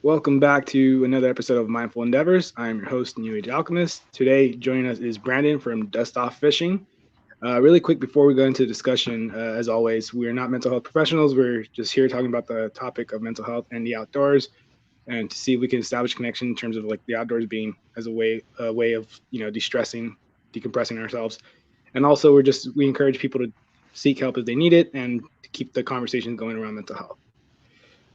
Welcome back to another episode of Mindful Endeavors. I'm your host, New Age Alchemist. Today, joining us is Brandon from Dust Off Fishing. Really quick before we go into discussion, as always, we are not mental health professionals. We're just here talking about the topic of mental health and the outdoors, and to see if we can establish connection in terms of like the outdoors being as a way of de-stressing, decompressing ourselves, and also we encourage people to seek help if they need it and to keep the conversation going around mental health.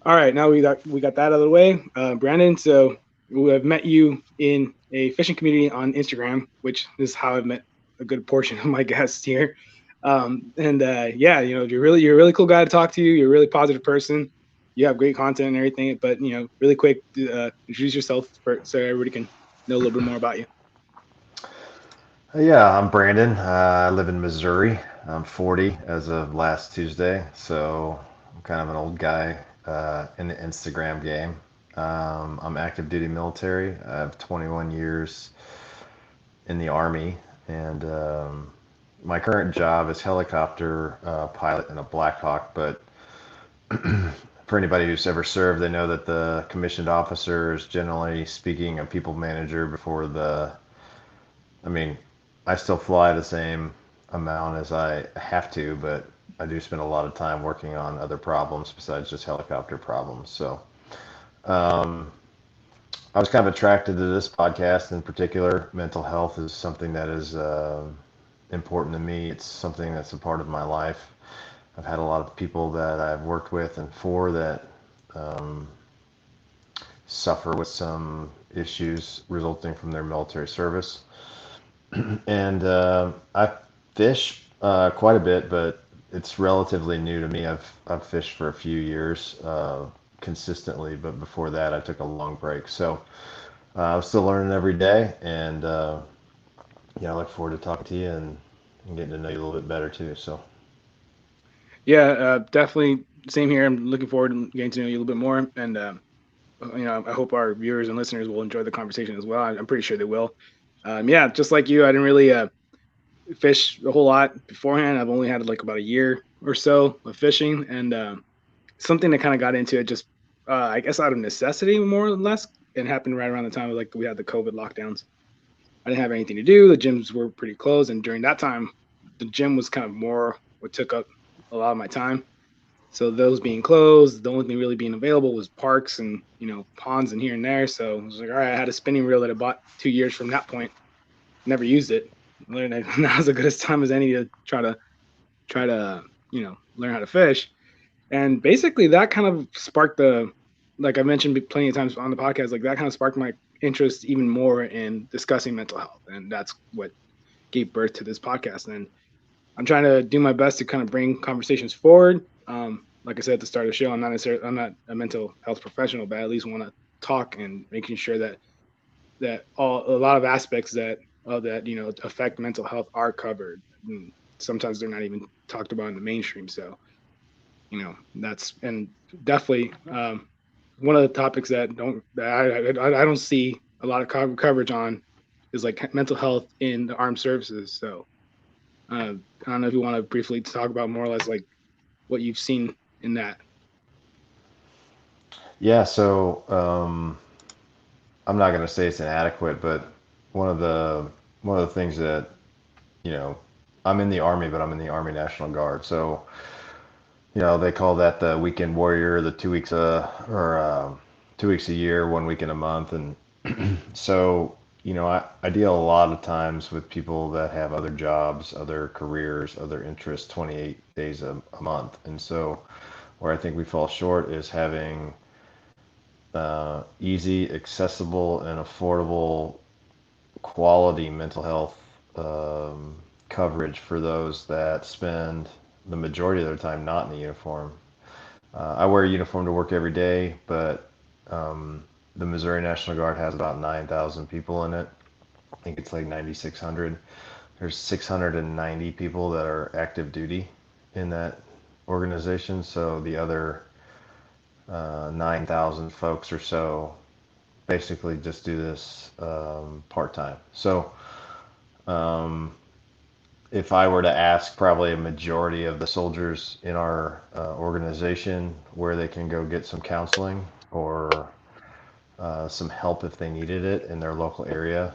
All right, now we got that out of the way, Brandon. So we have met you in a fishing community on Instagram, which is how I've met a good portion of my guests here. And yeah, you're a really cool guy to talk to. You're a really positive person. You have great content and everything. But really quick, introduce yourself so everybody can know a little bit more about you. Yeah, I'm Brandon. I live in Missouri. I'm 40 as of last Tuesday, so I'm kind of an old guy in the Instagram game. I'm active duty military. I have 21 years in the Army, and my current job is helicopter pilot in a Black Hawk. But for anybody who's ever served, they know that the commissioned officer is generally speaking a people manager before I mean, I still fly the same amount as I have to, but I do spend a lot of time working on other problems besides just helicopter problems. So um, I was kind of attracted to this podcast in particular. Mental health is something that is important to me. It's something that's a part of my life. I've had a lot of people that I've worked with and for that um, suffer with some issues resulting from their military service. And I fish quite a bit, but it's relatively new to me. I've fished for a few years consistently, but before that, I took a long break. So I'm still learning every day, and yeah, I look forward to talking to you and getting to know you a little bit better too. So Yeah, definitely same here. I'm looking forward to getting to know you a little bit more, and I hope our viewers and listeners will enjoy the conversation as well. I'm pretty sure they will. Yeah, just like you, I didn't really fish a whole lot beforehand. I've only had like about a year or so of fishing, and something that kind of got into it just, I guess, out of necessity more or less. It happened right around the time of like we had the COVID lockdowns. I didn't have anything to do. The gyms were pretty closed, and during that time, the gym was kind of more what took up a lot of my time. So those being closed, the only thing really being available was parks and ponds and here and there. So I was like, all right, I had a spinning reel that I bought 2 years from that point. Never used it. Now's as good a time as any to try to learn how to fish. And basically, that kind of sparked like I mentioned plenty of times on the podcast, like that kind of sparked my interest even more in discussing mental health, and that's what gave birth to this podcast. And I'm trying to do my best to kind of bring conversations forward. Like I said at the start of the show, I'm not a mental health professional, but I at least want to talk and making sure that a lot of aspects that affect mental health are covered. And sometimes they're not even talked about in the mainstream. So that's and definitely one of the topics that I don't see a lot of coverage on is like mental health in the armed services. So I don't know if you want to briefly talk about more or less like what you've seen in that. yeah, so I'm not going to say it's inadequate, but one of the one of the things that you know I'm in the Army, but I'm in the Army National Guard, so they call that the weekend warrior, the 2 weeks or 2 weeks a year, 1 week in a month, and so I deal a lot of times with people that have other jobs, other careers, other interests, 28 days a month, and so where I think we fall short is having easy, accessible, and affordable quality mental health um, coverage for those that spend the majority of their time not in the uniform. I wear a uniform to work every day, but the Missouri National Guard has about 9,000 people in it. I think it's like 9,600. There's 690 people that are active duty in that organization. So the other 9,000 folks or so basically just do this part time. So um, if I were to ask probably a majority of the soldiers in our organization where they can go get some counseling or some help if they needed it in their local area,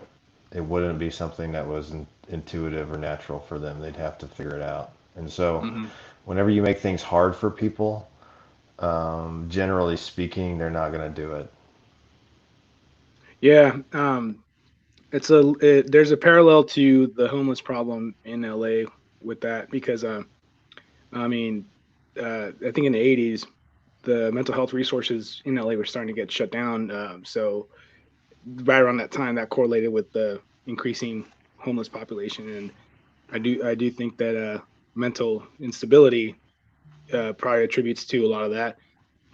it wouldn't be something that was intuitive or natural for them. They'd have to figure it out. And so, Hmm. whenever you make things hard for people, generally speaking, they're not going to do it. Yeah, there's a parallel to the homeless problem in LA with that because I mean, I think in the '80s the mental health resources in LA were starting to get shut down. So right around that time, that correlated with the increasing homeless population, and I do think that mental instability probably attributes to a lot of that.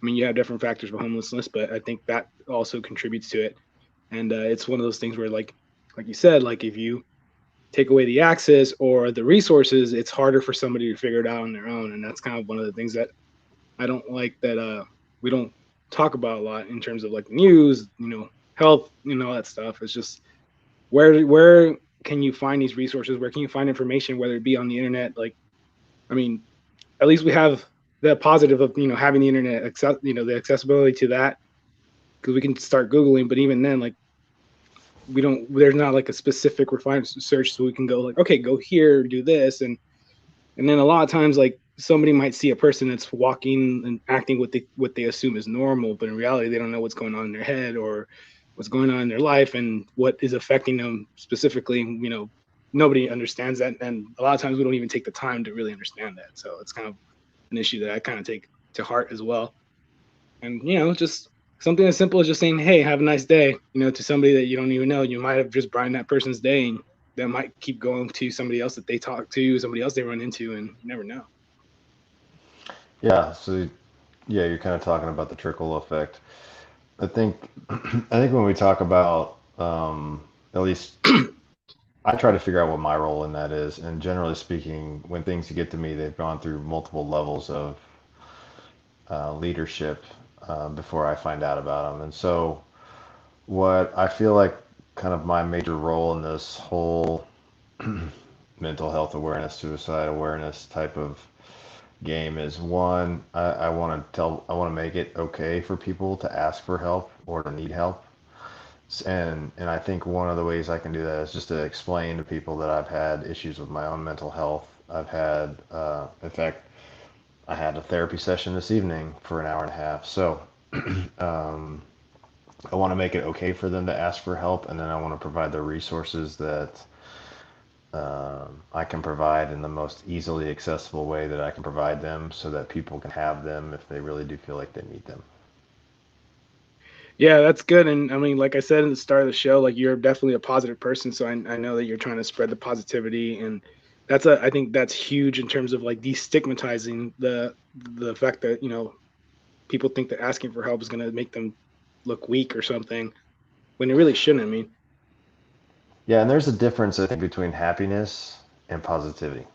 I mean, you have different factors for homelessness, but I think that also contributes to it. And it's one of those things where, like you said, like if you take away the access or the resources, it's harder for somebody to figure it out on their own. And that's kind of one of the things that I don't like that we don't talk about a lot in terms of like the news, health, all that stuff. It's just where can you find these resources? Where can you find information, whether it be on the internet? Like, I mean, at least we have the positive of having the internet, the accessibility to that because we can start googling. But even then, like we don't, there's not like a specific refined search, so we can go like, okay, go here, do this, and then a lot of times like somebody might see a person that's walking and acting what they assume is normal, but in reality they don't know what's going on in their head or what's going on in their life and what is affecting them specifically. Nobody understands that, and a lot of times we don't even take the time to really understand that. So it's kind of an issue that I kind of take to heart as well. And just something as simple as just saying, hey, have a nice day, to somebody that you don't even know. You might have just brightened that person's day, and that might keep going to somebody else that they talk to, somebody else they run into, and you never know. Yeah, so yeah, you're kind of talking about the trickle effect. I think I think when we talk about at least I try to figure out what my role in that is, and generally speaking, when things get to me, they've gone through multiple levels of leadership before I find out about them. And so, what I feel like kind of my major role in this whole mental health awareness, suicide awareness type of game is one, I want to I want to make it okay for people to ask for help or to need help. And I think one of the ways I can do that is just to explain to people that I've had issues with my own mental health. I've had, in fact, I had a therapy session this evening for an hour and a half. So um, I want to make it okay for them to ask for help, and then I want to provide the resources that I can provide in the most easily accessible way that I can provide them so that people can have them if they really do feel like they need them. Yeah, that's good. And I mean, like I said in the start of the show, like you're definitely a positive person. So I know that you're trying to spread the positivity, and I think that's huge in terms of like destigmatizing the fact that people think that asking for help is going to make them look weak or something when it really shouldn't. I mean, Yeah, and there's a difference, I think, between happiness and positivity.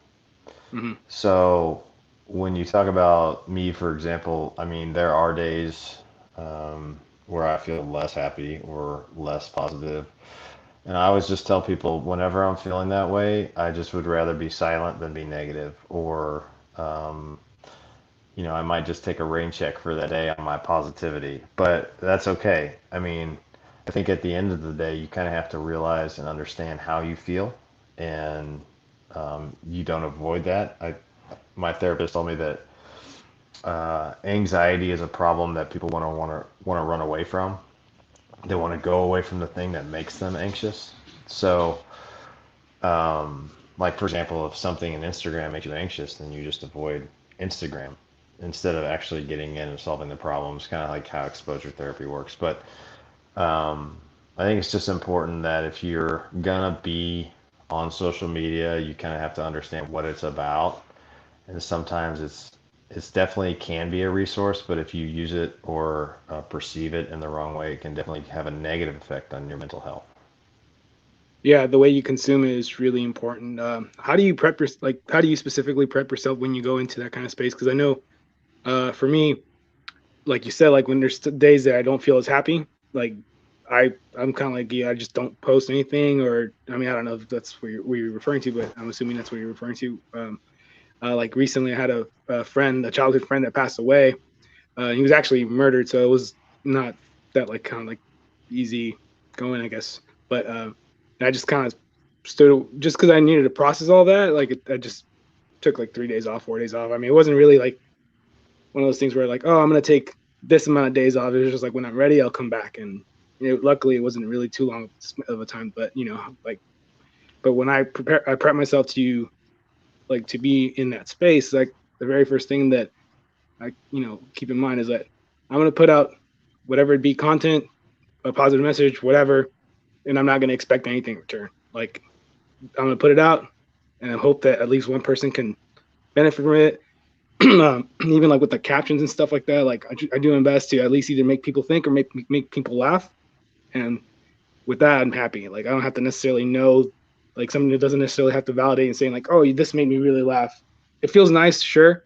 hmm So when you talk about me, for example, I mean, there are days where I feel less happy or less positive. And I always just tell people whenever I'm feeling that way, I just would rather be silent than be negative. Or, um, I might just take a rain check for that day on my positivity. But that's okay. I mean, I think at the end of the day, you kind of have to realize and understand how you feel. And you don't avoid that. My therapist told me that anxiety is a problem that people want to run away from. They want to go away from the thing that makes them anxious. So, like for example, if something in Instagram makes you anxious, then you just avoid Instagram instead of actually getting in and solving the problems. Kind of like how exposure therapy works. But I think it's just important that if you're gonna be on social media, you kind of have to understand what it's about, and sometimes it's definitely can be a resource, but if you use it or perceive it in the wrong way, it can definitely have a negative effect on your mental health. yeah, the way you consume it is really important. How do you how do you specifically prep yourself when you go into that kind of space? Because I know, for me, like you said, like when there's days that I don't feel as happy, like I'm kind of like you. I just don't post anything, or I mean, I don't know if that's what you're referring to, but I'm assuming that's what you're referring to. Like recently, I had a friend, a childhood friend that passed away. He was actually murdered, so it was not that like kind of like easy going, I guess. But I just kind of stood just because I needed to process all that. Like I just took like 3 days off, 4 days off. I mean, it wasn't really like one of those things where like, oh, I'm gonna take this amount of days off. It was just like when I'm ready, I'll come back. And luckily, it wasn't really too long of a time. But like, but when I prep myself to like to be in that space. Like the very first thing that I keep in mind is that I'm gonna put out whatever it be, content, a positive message, whatever, and I'm not gonna expect anything in return. Like I'm gonna put it out and I hope that at least one person can benefit from it. Even like with the captions and stuff like that, like I do my best to at least either make people think or make people laugh. And with that, I'm happy. Like I don't have to necessarily know, like somebody who doesn't necessarily have to validate and saying like, oh, this made me really laugh. It feels nice, sure,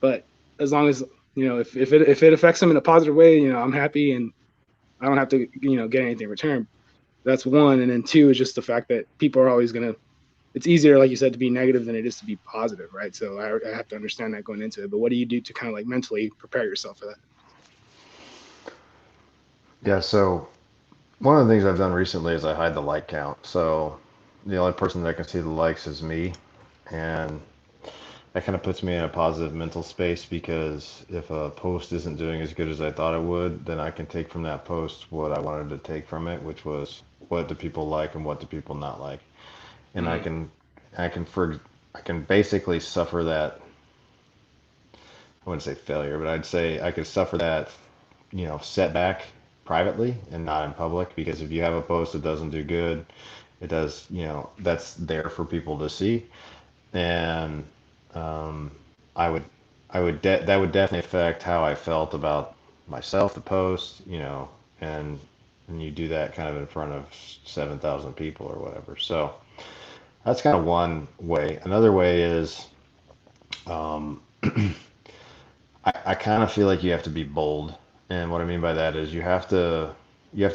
but as long as if it affects them in a positive way, I'm happy and I don't have to get anything in return. That's one, and then two is just the fact that people are always gonna. It's easier, like you said, to be negative than it is to be positive, right? So I have to understand that going into it. But what do you do to kind of like mentally prepare yourself for that? Yeah, so one of the things I've done recently is I hide the like count. So the only person that can see the likes is me. And that kind of puts me in a positive mental space because if a post isn't doing as good as I thought it would, then I can take from that post what I wanted to take from it, which was what do people like and what do people not like. And Mm, I can for I can basically suffer that, I wouldn't say failure, but I'd say I could suffer that, setback privately and not in public, because if you have a post that doesn't do good, it does, that's there for people to see. And um, I would, that would definitely affect how I felt about myself, the post, and you do that kind of in front of 7,000 people or whatever. So that's kind of one way. Another way is, um, I kind of feel like you have to be bold. And what I mean by that is you have to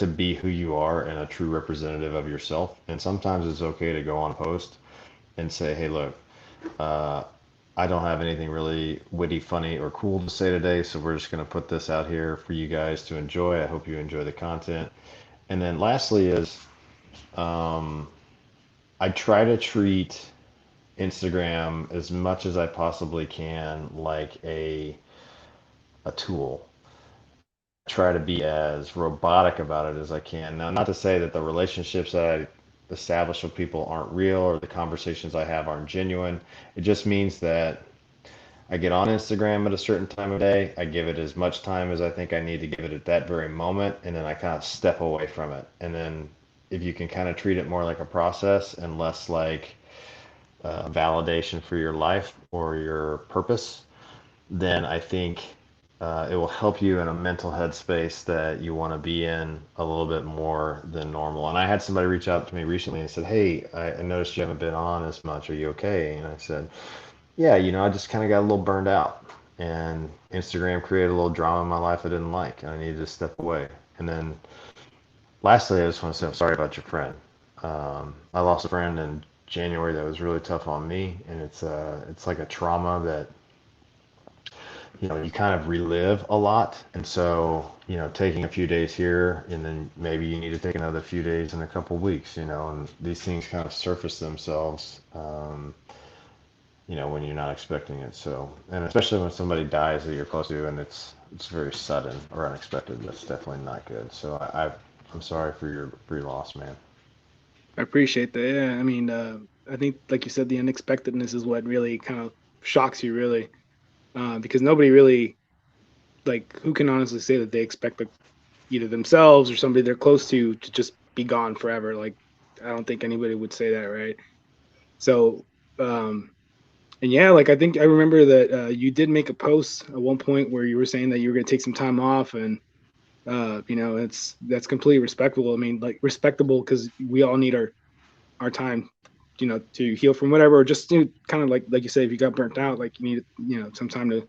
be who you are and a true representative of yourself. And sometimes it's okay to go on a post and say, hey, look, uh, I don't have anything really witty, funny, or cool to say today, so we're just going to put this out here for you guys to enjoy. I hope you enjoy the content. And then lastly is, um, I try to treat Instagram as much as I possibly can like a tool. Try to be as robotic about it as I can. Now, not to say that the relationships that I establish with people aren't real or the conversations I have aren't genuine. It just means that I get on Instagram at a certain time of day. I give it as much time as I think I need to give it at that very moment, and then I kind of step away from it. And then if you can kind of treat it more like a process and less like validation for your life or your purpose, then I think it will help you in a mental headspace that you want to be in a little bit more than normal. And I had somebody reach out to me recently and said, hey, I noticed you haven't been on as much. Are you okay? And I said, yeah, I just kind of got a little burned out. And Instagram created a little drama in my life I didn't like. And I needed to step away. And then lastly, I just want to say I'm sorry about your friend. I lost a friend in January that was really tough on me. And it's like a trauma that you kind of relive a lot. And so, taking a few days here and then maybe you need to take another few days in a couple weeks, and these things kind of surface themselves, when you're not expecting it. So, and especially when somebody dies that you're close to and it's very sudden or unexpected, that's definitely not good. So I'm sorry for your loss, man. I appreciate that. Yeah, I mean, I think like you said, the unexpectedness is what really kind of shocks you, really, because nobody really like who can honestly say that they expect either themselves or somebody they're close to just be gone forever. Like I don't think anybody would say that, right? So, um, and yeah, like I think I remember that you did make a post at one point where you were saying that you were going to take some time off, and that's completely respectable. I mean, like respectable because we all need our time, to heal from whatever, or just kind of like you say, if you got burnt out, like you need some time to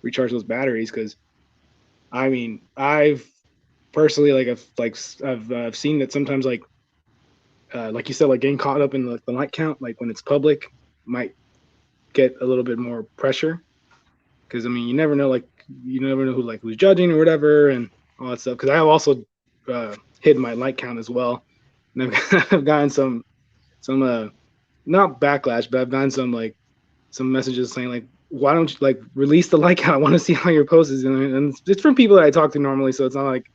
recharge those batteries. Because I mean, I've personally I've seen that sometimes like you said, like getting caught up in the like count, like when it's public, might get a little bit more pressure because I mean you never know who like who's judging or whatever and all that stuff. Because I have also hid my like count as well, and I've gotten some not backlash, but I've gotten some messages saying like, why don't you like release the like count? I want to see how your post is doing, and it's from people that I talk to normally, so it's not like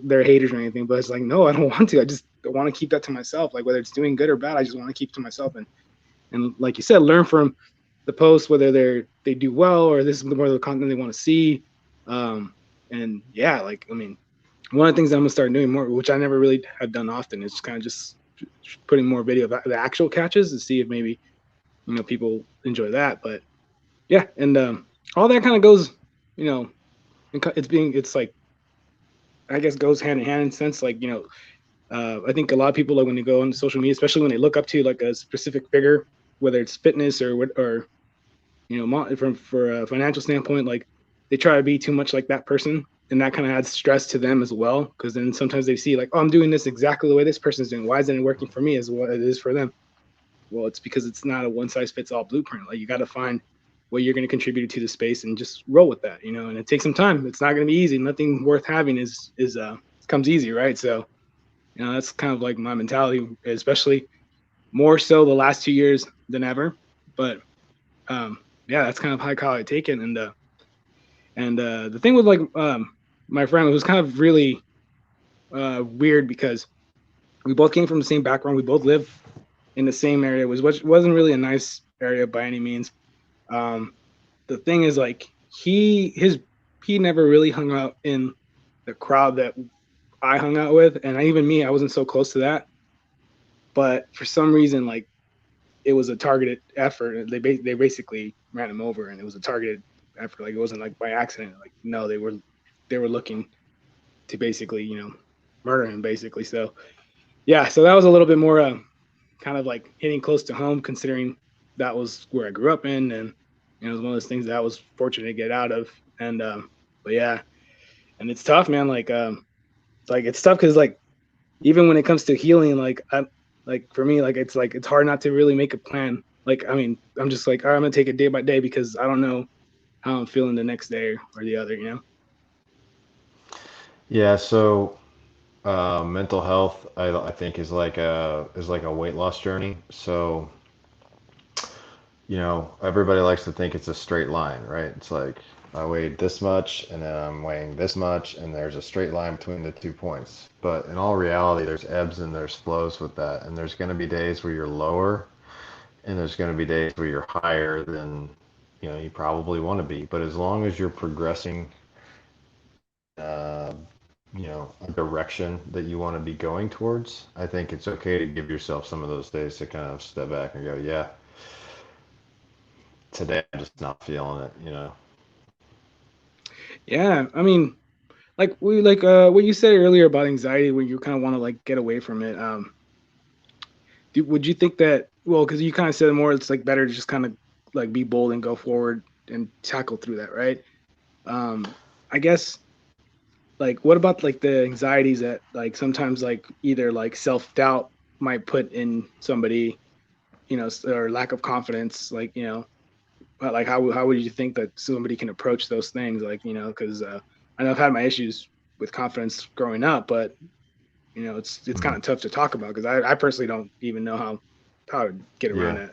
they're haters or anything, but it's like, no, I don't want to. I just want to keep that to myself. Like whether it's doing good or bad, I just want to keep it to myself, and like you said, learn from the posts, whether they do well or this is more of the content they want to see. Um, and yeah, like I mean, one of the things I'm gonna start doing more, which I never really have done often, is kind of just putting more video of the actual catches to see if maybe people enjoy that. But yeah, and all that kind of goes, you know, it's like I guess goes hand in hand in a sense. Like I think a lot of people like when they go on social media, especially when they look up to like a specific figure, whether it's fitness or what or from for a financial standpoint, like they try to be too much like that person, and that kind of adds stress to them as well. Because then sometimes they see like, oh, I'm doing this exactly the way this person's doing. Why isn't it working for me as what it is for them? Well, it's because it's not a one size fits all blueprint. Like you got to find what you're going to contribute to the space and just roll with that, and it takes some time. It's not going to be easy. Nothing worth having is comes easy, right? So that's kind of like my mentality, especially more so the last 2 years than ever. But um, yeah, that's kind of how I take it. And the thing with like my friend was kind of really weird because we both came from the same background. We both live in the same area, which wasn't really a nice area by any means. Um, the thing is like he never really hung out in the crowd that I hung out with, and even me, I wasn't so close to that. But for some reason, like it was a targeted effort. They basically ran him over, and it was a targeted effort. Like it wasn't like by accident. Like no, they were looking to basically murder him basically. So yeah, so that was a little bit more kind of like hitting close to home, considering that was where I grew up in, and it was one of those things that I was fortunate to get out of. And but yeah, and it's tough, man. Like it's tough because like even when it comes to healing, like I like for me, like it's hard not to really make a plan. Like I mean, I'm just like, all right, I'm gonna take it day by day because I don't know how I'm feeling the next day or the other. Yeah, so mental health, I think is like a weight loss journey. So, everybody likes to think it's a straight line, right? It's like I weighed this much and then I'm weighing this much and there's a straight line between the 2 points. But in all reality, there's ebbs and there's flows with that. And there's going to be days where you're lower and there's going to be days where you're higher than, you probably want to be. But as long as you're progressing uh, a direction that you want to be going towards, I think it's okay to give yourself some of those days to kind of step back and go, yeah, today I'm just not feeling it. Yeah, I mean, like we like what you said earlier about anxiety, when you kind of want to like get away from it. Would you think that well, because you kind of said more, it's like better to just kind of like be bold and go forward and tackle through that, right? I guess like what about like the anxieties that like sometimes like either like self doubt might put in somebody, or lack of confidence, like like how would you think that somebody can approach those things, like because I know I've had my issues with confidence growing up, but it's kind Mhm. of tough to talk about because I personally don't even know how to get around Yeah. that.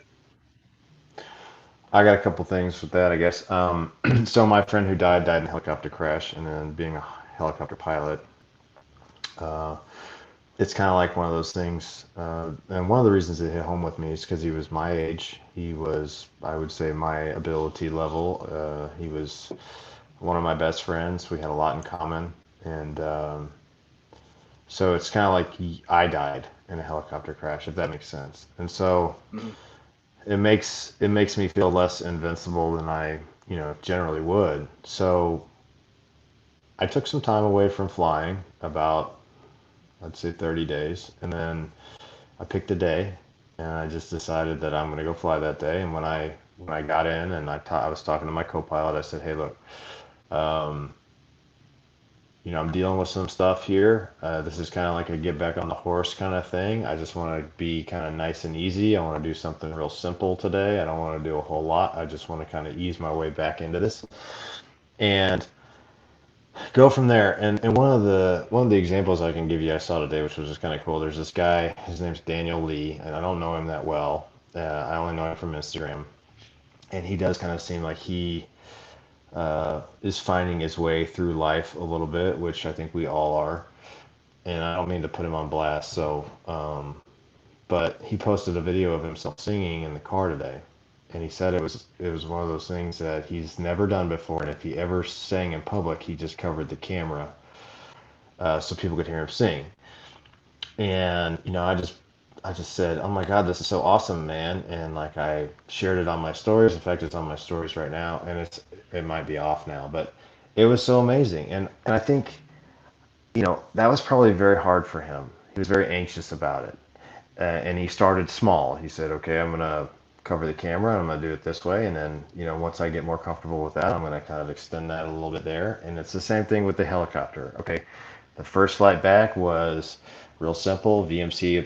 I got a couple things with that, I guess. So my friend who died in a helicopter crash, and then being a helicopter pilot, uh, it's kind of like one of those things. And one of the reasons it hit home with me is because he was my age. He was, I would say, my ability level. He was one of my best friends. We had a lot in common, and so it's kind of like I died in a helicopter crash, if that makes sense. And so Hmm. it makes me feel less invincible than I generally would. So I took some time away from flying, about I'd say 30 days, and then I picked a day, and I just decided that I'm going to go fly that day. And when I got in and I was talking to my co-pilot, I said, "Hey, look, um, I'm dealing with some stuff here. This is kind of like a get back on the horse kind of thing. I just want to be kind of nice and easy. I want to do something real simple today. I don't want to do a whole lot. I just want to kind of ease my way back into this." And go from there. And one of the examples I can give you, I saw today, which was just kind of cool. There's this guy, his name's Daniel Lee, and I don't know him that well. I only know him from Instagram, and he does kind of seem like he is finding his way through life a little bit, which I think we all are. And I don't mean to put him on blast, but he posted a video of himself singing in the car today, and he said it was one of those things that he's never done before, and if he ever sang in public, he just covered the camera so people could hear him sing. And I just said, "Oh my God, this is so awesome, man!" And like I shared it on my stories. In fact, it's on my stories right now, and it might be off now, but it was so amazing. And I think that was probably very hard for him. He was very anxious about it. And he started small. He said, okay, I'm going to cover the camera. I'm going to do it this way. And then, once I get more comfortable with that, I'm going to kind of extend that a little bit there. And it's the same thing with the helicopter. Okay. The first flight back was real simple. VMC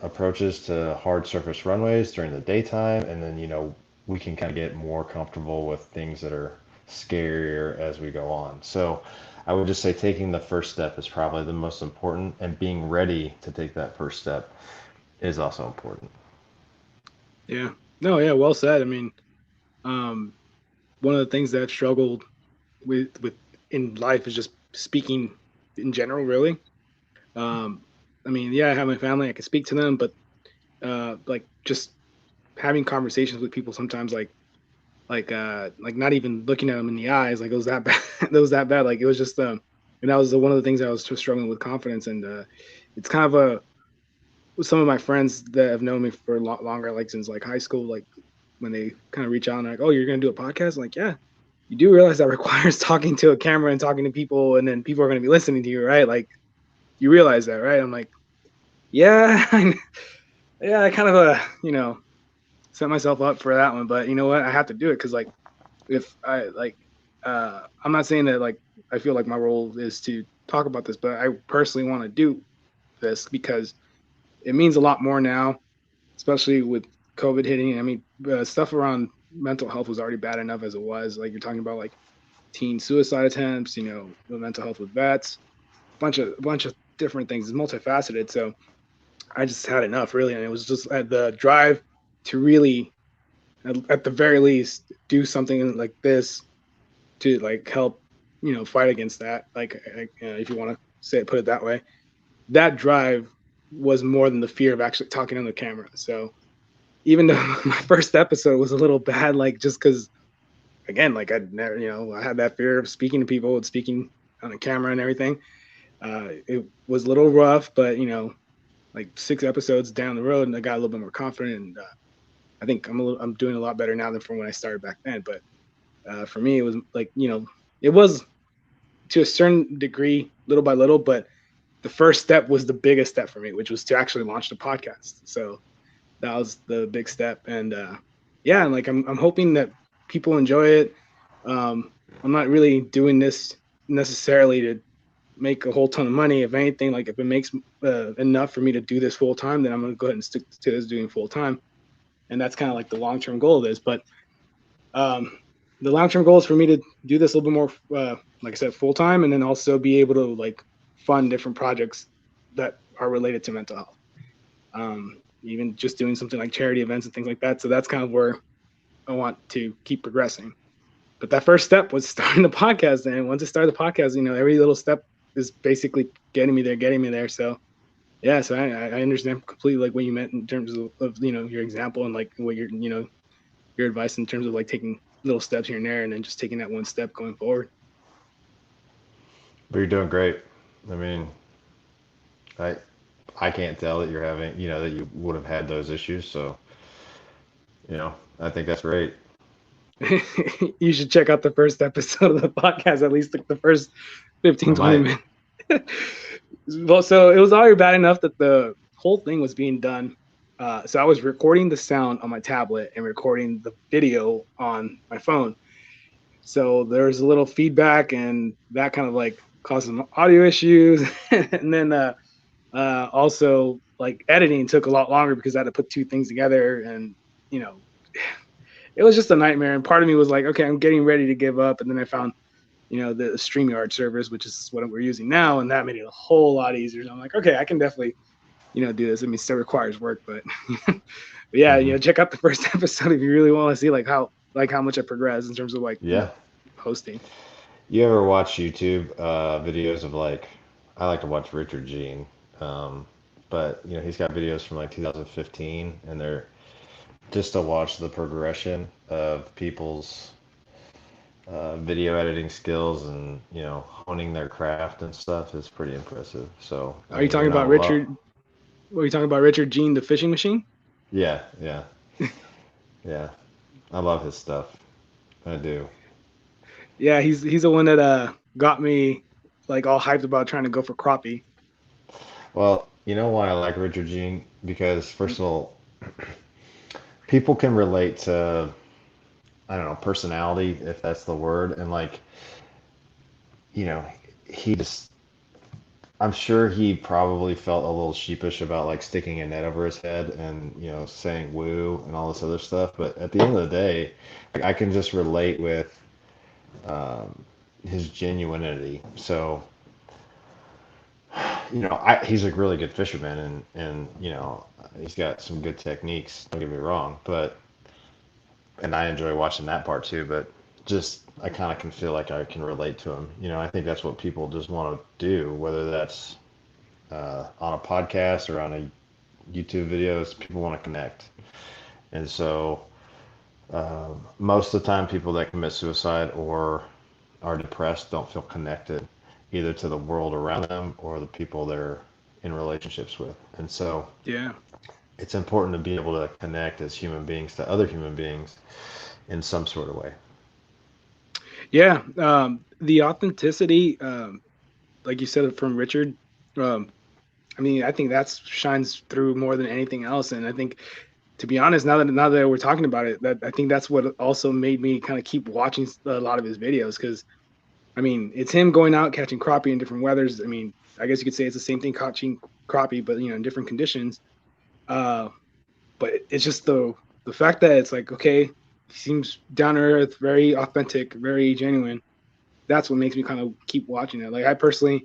approaches to hard surface runways during the daytime. And then, we can kind of get more comfortable with things that are scarier as we go on. So I would just say taking the first step is probably the most important, and being ready to take that first step is also important. Yeah. No, yeah, well said. I mean, um, one of the things that I've struggled with in life is just speaking in general, really. Um, I mean, yeah, I have my family, I can speak to them, but like just having conversations with people sometimes like not even looking at them in the eyes, like it was that bad. It was that bad. Like it was just and that was one of the things I was just struggling with confidence. And it's kind of a some of my friends that have known me for a lot longer, like since like high school, like when they kind of reach out and like, oh, you're gonna do a podcast? I'm like, yeah, you do realize that requires talking to a camera and talking to people, and then people are gonna be listening to you, right? Like you realize that, right? I'm like, yeah, yeah, I kind of set myself up for that one, but you know what? I have to do it because like if I like I'm not saying that like I feel like my role is to talk about this, but I personally want to do this because it means a lot more now, especially with COVID hitting. I mean, stuff around mental health was already bad enough as it was. Like you're talking about like teen suicide attempts, the mental health with vets, bunch of different things. It's multifaceted. So I just had enough really, and it was just the drive to really, at the very least, do something like this to like help, fight against that. Like, if you want to put it that way, that drive was more than the fear of actually talking on the camera. So even though my first episode was a little bad, like just because again, like I'd never, I had that fear of speaking to people and speaking on a camera and everything. It was a little rough, but like 6 episodes down the road, and I got a little bit more confident, and I think I'm doing a lot better now than from when I started back then. But for me, it was like it was to a certain degree, little by little, but the first step was the biggest step for me, which was to actually launch the podcast. So that was the big step, and yeah, and like I'm hoping that people enjoy it. I'm not really doing this necessarily to make a whole ton of money. If anything, like if it makes enough for me to do this full time, then I'm going to go ahead and stick to this doing full time, and that's kind of like the long term goal of this. But um, the long term goal is for me to do this a little bit more, like I said, full time, and then also be able to like fund different projects that are related to mental health. Even just doing something like charity events and things like that. So that's kind of where I want to keep progressing. But that first step was starting the podcast. And once I started the podcast, every little step is basically getting me there. So yeah, so I understand completely like what you meant in terms of your example and like what your advice in terms of like taking little steps here and there and then just taking that one step going forward. But you're doing great. I mean, I I can't tell that you're having, that you would have had those issues. So, I think that's great. You should check out the first episode of the podcast, at least like the first I 15, 20 might. minutes. Well, so it was already bad enough that the whole thing was being done. So I was recording the sound on my tablet and recording the video on my phone. So there was a little feedback, and that kind of like caused some audio issues. And then also like editing took a lot longer because I had to put two things together, and you know, it was just a nightmare. And part of me was like, okay, I'm getting ready to give up. And then I found the StreamYard servers, which is what we're using now, and that made it a whole lot easier. So I'm like, okay, I can definitely do this. I mean, it still requires work, but, but yeah, Hmm. check out the first episode if you really want to see like how much I progress in terms of like Yeah. hosting. You ever watch YouTube videos of like, I like to watch Richard Gene, um, but he's got videos from like 2015, and they're just to watch the progression of people's video editing skills and honing their craft and stuff is pretty impressive. So I Are you mean, talking about Richard? What are you talking about, Richard Gene, the fishing machine? yeah, yeah, yeah. I love his stuff. I do. Yeah, he's the one that got me like all hyped about trying to go for crappie. Well, you know why I like Richard Gene? Because first of all, people can relate to, I don't know, personality, if that's the word, and like, you know, he just, I'm sure he probably felt a little sheepish about like sticking a net over his head and saying woo and all this other stuff. But at the end of the day, I can just relate with um, his genuinity. So he's a really good fisherman, and he's got some good techniques. Don't get me wrong, but and I enjoy watching that part too. But just I kind of can feel like I can relate to him. I think that's what people just want to do, whether that's on a podcast or on a YouTube videos. People want to connect, and so most of the time, people that commit suicide or are depressed don't feel connected either to the world around them or the people they're in relationships with. And so Yeah, it's important to be able to connect as human beings to other human beings in some sort of way. yeah. The authenticity, like you said from Richard. Um, I mean, I think that shines through more than anything else. And I think, to be honest, now that we're talking about it, that I think that's what also made me kind of keep watching a lot of his videos because I mean, it's him going out catching crappie in different weathers. I mean, I guess you could say it's the same thing catching crappie, but in different conditions. Uh, but it's just the fact that it's like okay, he seems down to earth, very authentic, very genuine. That's what makes me kind of keep watching it. Like I personally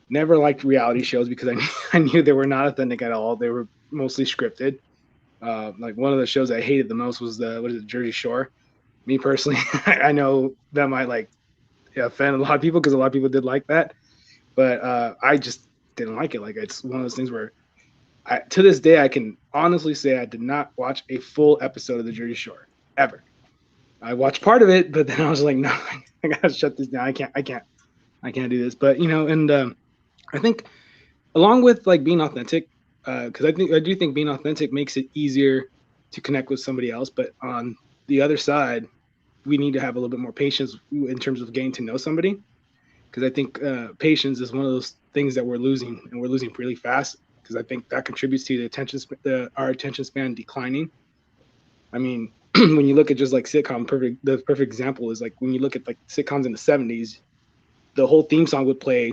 never liked reality shows because I I knew they were not authentic at all. They were mostly scripted. Like one of the shows I hated the most was the what is it, Jersey Shore. Me personally, I know that might like offend a lot of people because a lot of people did like that, but I just didn't like it. Like it's one of those things where to this day I can honestly say I did not watch a full episode of the Jersey Shore ever. I watched part of it, but then I was like, no, I gotta shut this down. I can't do this. But and I think along with like being authentic, because I do think being authentic makes it easier to connect with somebody else. But on the other side, we need to have a little bit more patience in terms of getting to know somebody. Because I think patience is one of those things that we're losing, and we're losing really fast. Because I think that contributes to our attention span declining. I mean, when you look at just like the perfect example is like when you look at like sitcoms in the '70s, the whole theme song would play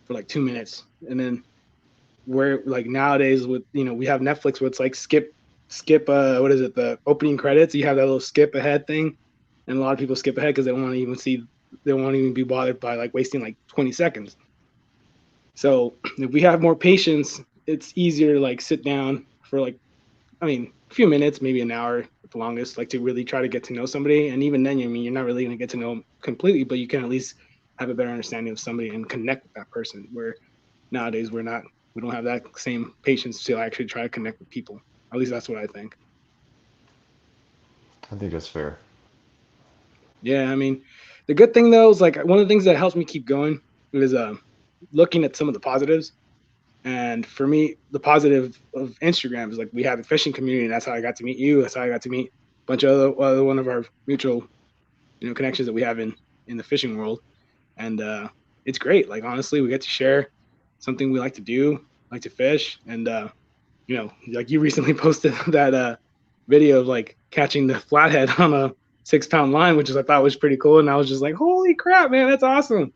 for like 2 minutes, and then where like nowadays with we have Netflix where it's like skip what is it, the opening credits, you have that little skip ahead thing, and a lot of people skip ahead because they won't even be bothered by like wasting like 20 seconds. So if we have more patience, it's easier to like sit down for like I mean a few minutes, maybe an hour at the longest, like to really try to get to know somebody. And even then, I mean, you're not really going to get to know them completely, but you can at least have a better understanding of somebody and connect with that person. Where nowadays we don't have that same patience to actually try to connect with people. At least that's what I think. I think that's fair. Yeah, I mean, the good thing though is like one of the things that helps me keep going is looking at some of the positives. And for me, the positive of Instagram is like we have a fishing community, and that's how I got to meet you. That's how I got to meet a bunch of other one of our mutual connections that we have in the fishing world. And it's great. Like honestly, we get to share something we like to do, like to fish, and like you recently posted that video of like catching the flathead on a 6 pound line, which is I thought was pretty cool. And I was just like, holy crap, man, that's awesome.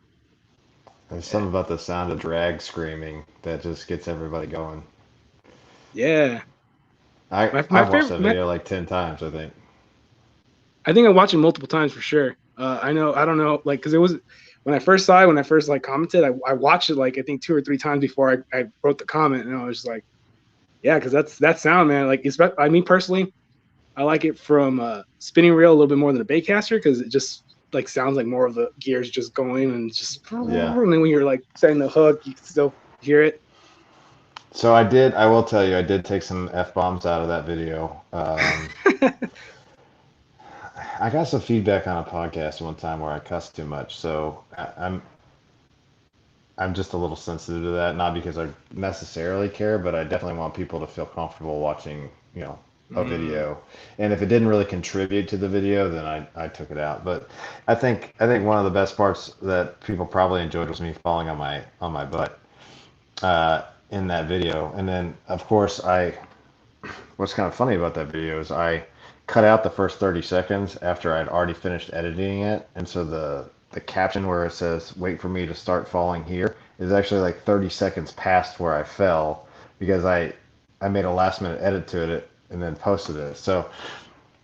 There's Yeah. something about the sound of drag screaming that just gets everybody going. Yeah. I My I've watched favorite that video like 10 times, I think. I think I watched it multiple times for sure. I know. I don't know. Like, because it was when I first saw it, when I first like commented, I watched it like I think 2 or 3 times before I wrote the comment, and I was just like, yeah, because that's that sound, man. Like, I mean, personally, I like it from spinning reel a little bit more than a baitcaster because it just like sounds like more of the gears just going and just Yeah. and then when you're like setting the hook, you can still hear it. So I will tell you, I did take some F-bombs out of that video. I got some feedback on a podcast one time where I cussed too much, so I'm just a little sensitive to that, not because I necessarily care, but I definitely want people to feel comfortable watching, a Mm, video. And if it didn't really contribute to the video, then I took it out. But I think one of the best parts that people probably enjoyed was me falling on my butt uh, in that video. And then of course I what's kind of funny about that video is I cut out the first 30 seconds after I'd already finished editing it. And so the caption where it says, "Wait for me to start falling here," is actually like 30 seconds past where I fell because I made a last minute edit to it and then posted it. So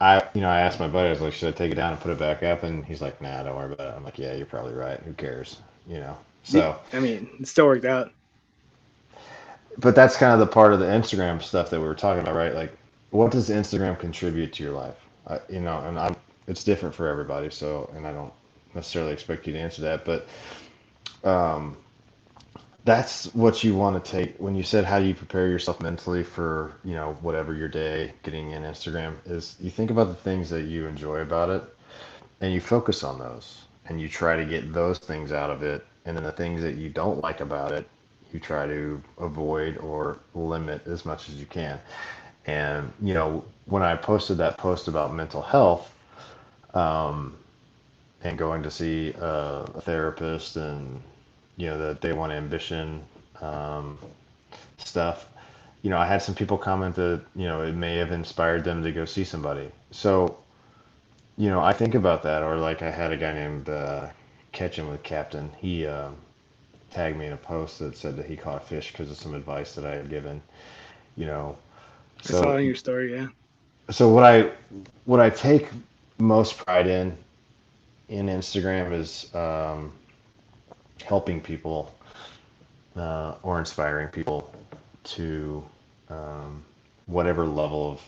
I asked my buddy, I was like, "Should I take it down and put it back up?" And he's like, "Nah, don't worry about it." I'm like, "Yeah, you're probably right. Who cares?" You know. So, I mean, it still worked out. but that's kind of the part of the Instagram stuff that we were talking about, right? Like, what does Instagram contribute to your life? And it's different for everybody. So, and I don't necessarily expect you to answer that, but um, that's what you want to take when you said how do you prepare yourself mentally for whatever your day getting in Instagram is. You think about the things that you enjoy about it, and you focus on those, and you try to get those things out of it, and then the things that you don't like about it you try to avoid or limit as much as you can. And when I posted that post about mental health, um, and going to see a therapist, and the day one ambition um, stuff, I had some people comment that it may have inspired them to go see somebody. So I think about that. Or like I had a guy named Catching with Captain. He tagged me in a post that said that he caught a fish because of some advice that I had given. You know, I saw so it in your story. Yeah, so what I take most pride in Instagram is helping people or inspiring people to um, whatever level of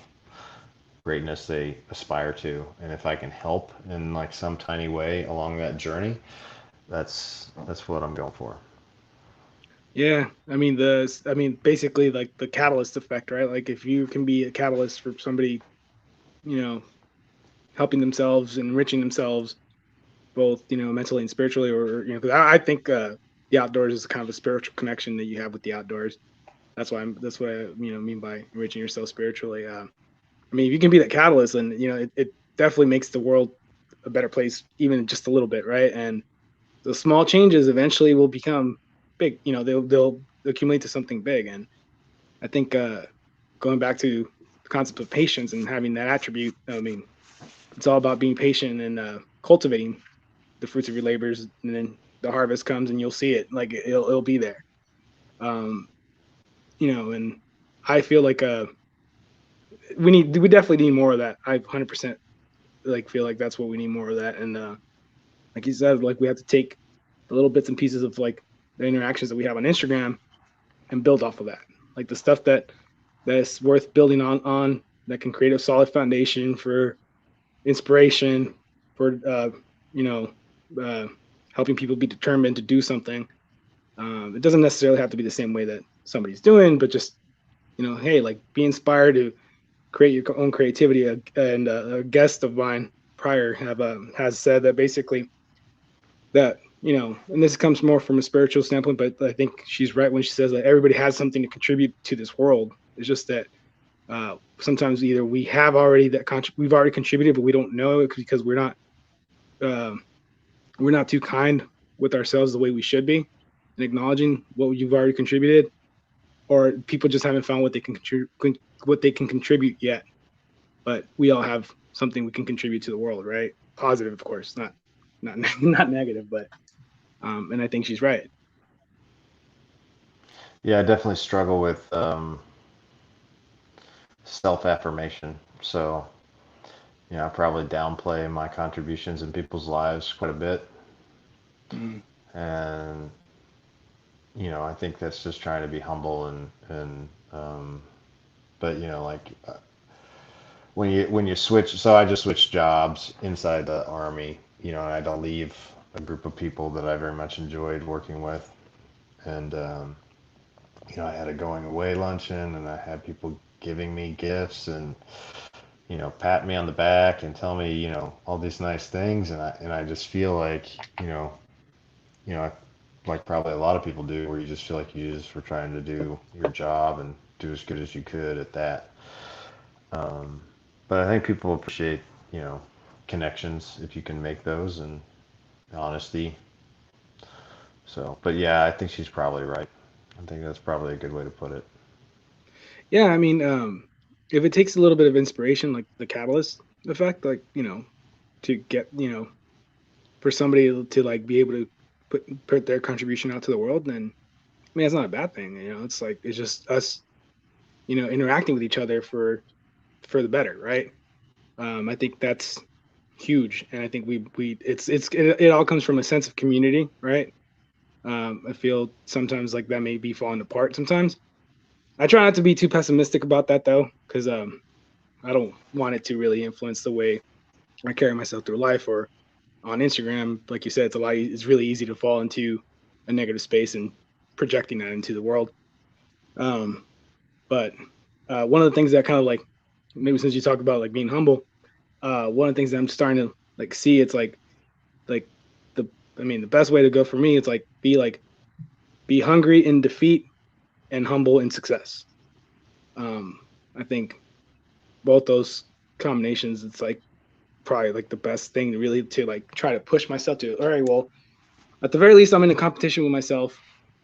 greatness they aspire to. And if I can help in like some tiny way along that journey, that's what I'm going for. yeah. I mean, basically, like the catalyst effect, right? Like, if you can be a catalyst for somebody, you know, helping themselves, enriching themselves, both mentally and spiritually, or because I think the outdoors is kind of a spiritual connection that you have with the outdoors. That's what I mean by enriching yourself spiritually. I mean, if you can be that catalyst, then it definitely makes the world a better place, even just a little bit, right? And the small changes eventually will become big. They'll accumulate to something big. And I think going back to the concept of patience and having that attribute, I mean, it's all about being patient and cultivating the fruits of your labors, and then the harvest comes and you'll see it. Like it'll be there. Um, and I feel like we definitely need more of that. I 100% like feel like that's what we need more of that. And like you said, like we have to take the little bits and pieces of like the interactions that we have on Instagram and build off of that. Like the stuff that's worth building on that can create a solid foundation for inspiration, for you know uh, helping people be determined to do something. It doesn't necessarily have to be the same way that somebody's doing, but just hey, like be inspired to create your own creativity. And a guest of mine prior has said that basically that and this comes more from a spiritual standpoint, but I think she's right when she says that everybody has something to contribute to this world. It's just that sometimes either we have already we've already contributed, but we don't know it because um, we're not too kind with ourselves the way we should be, and acknowledging what you've already contributed, or people just haven't found what they can contribute yet. But we all have something we can contribute to the world, right? Positive, of course, not not negative, but and I think she's right. Yeah, I definitely struggle with self affirmation. So I probably downplay my contributions in people's lives quite a bit. Mm. And, I think that's just trying to be humble but, like when you switch, so I just switched jobs inside the Army, and I had to leave a group of people that I very much enjoyed working with. And, I had a going away luncheon and I had people giving me gifts and, pat me on the back and tell me, all these nice things. And I just feel like, you know, like probably a lot of people do, where you just feel like you just were trying to do your job and do as good as you could at that. Um, but I think people appreciate, you know, connections if you can make those, and honesty. So, but yeah, I think she's probably right. I think that's probably a good way to put it. Yeah, I mean, if it takes a little bit of inspiration, like the catalyst effect, like to get for somebody to like be able to put their contribution out to the world, then I mean, that's not a bad thing. It's like it's just us, interacting with each other for the better, right? I think that's huge, and I think we it all comes from a sense of community, right? I feel sometimes like that may be falling apart sometimes. I try not to be too pessimistic about that though, because I don't want it to really influence the way I carry myself through life or on Instagram. Like you said, it's really easy to fall into a negative space and projecting that into the world. Um, but one of the things that kind of like maybe since you talk about like being humble, one of the things that I'm starting to like see, it's like the I mean the best way to go for me is be hungry in defeat and humble in success. Um, I think both those combinations, it's like probably like the best thing to really to like try to push myself to. All right, well, at the very least, I'm in a competition with myself